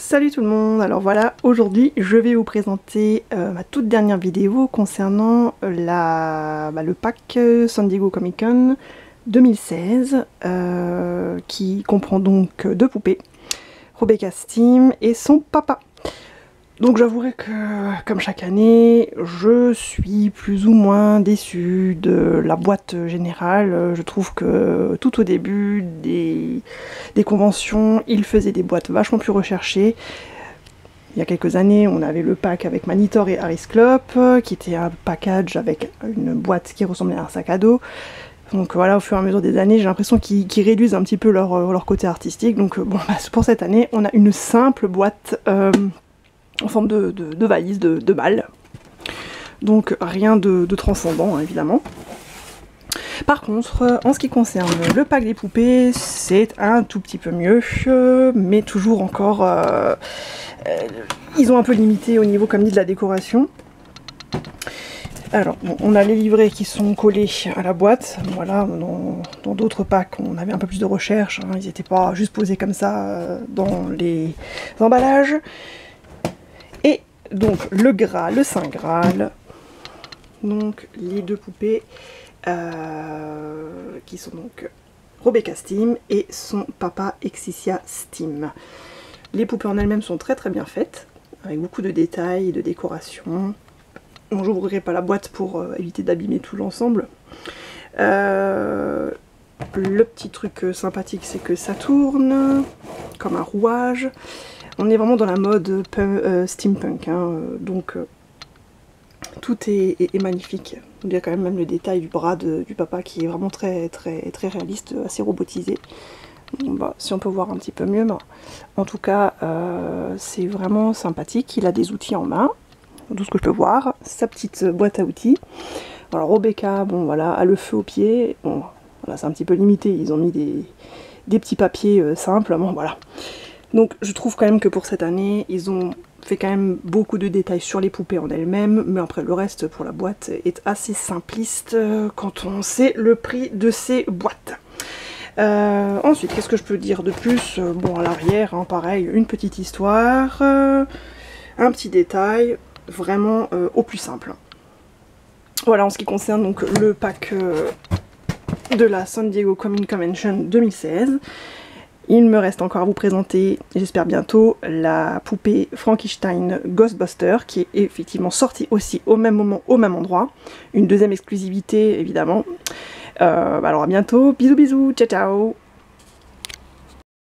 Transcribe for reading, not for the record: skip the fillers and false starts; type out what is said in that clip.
Salut tout le monde, alors voilà, aujourd'hui je vais vous présenter ma toute dernière vidéo concernant le pack San Diego Comic Con 2016 qui comprend donc deux poupées, Rebecca Steam et son papa. Donc j'avouerai que, comme chaque année, je suis plus ou moins déçue de la boîte générale. Je trouve que tout au début des conventions, ils faisaient des boîtes vachement plus recherchées. Il y a quelques années, on avait le pack avec Manitor et Harris Clop, qui était un package avec une boîte qui ressemblait à un sac à dos. Donc voilà, au fur et à mesure des années, j'ai l'impression qu'ils réduisent un petit peu leur côté artistique. Donc bon, pour cette année, on a une simple boîte en forme de valise, de balle. Donc rien de transcendant, hein, évidemment. Par contre, en ce qui concerne le pack des poupées, c'est un tout petit peu mieux, mais toujours encore, ils ont un peu limité au niveau, comme dit, de la décoration. Alors, bon, on a les livrets qui sont collés à la boîte. Voilà, dans d'autres packs, on avait un peu plus de recherche, hein, ils n'étaient pas juste posés comme ça dans les emballages. Et donc le Graal, le Saint Graal, donc les deux poupées qui sont donc Rebecca Steam et son papa Exicia Steam. Les poupées en elles-mêmes sont très bien faites, avec beaucoup de détails et de décoration. Bon, j'ouvrirai pas la boîte pour éviter d'abîmer tout l'ensemble. Le petit truc sympathique, c'est que ça tourne comme un rouage. On est vraiment dans la mode steampunk, hein, donc tout est magnifique. Il y a quand même le détail du bras du papa qui est vraiment très réaliste, assez robotisé. Bon, bah, si on peut voir un petit peu mieux, bah, en tout cas c'est vraiment sympathique. Il a des outils en main, tout ce que je peux voir, sa petite boîte à outils. Alors Rebecca, bon voilà, a le feu au pied. Bon, voilà, c'est un petit peu limité, ils ont mis des petits papiers simples, bon voilà. Donc je trouve quand même que pour cette année, ils ont fait quand même beaucoup de détails sur les poupées en elles-mêmes, mais après le reste pour la boîte est assez simpliste quand on sait le prix de ces boîtes. Ensuite, qu'est-ce que je peux dire de plus? Bon, à l'arrière, hein, pareil, une petite histoire, un petit détail, vraiment au plus simple. Voilà, en ce qui concerne donc le pack de la San Diego Comic Convention 2016. Il me reste encore à vous présenter, j'espère bientôt, la poupée Frankenstein Ghostbuster, qui est effectivement sortie aussi au même moment, au même endroit. Une deuxième exclusivité, évidemment. Alors à bientôt, bisous bisous, ciao ciao.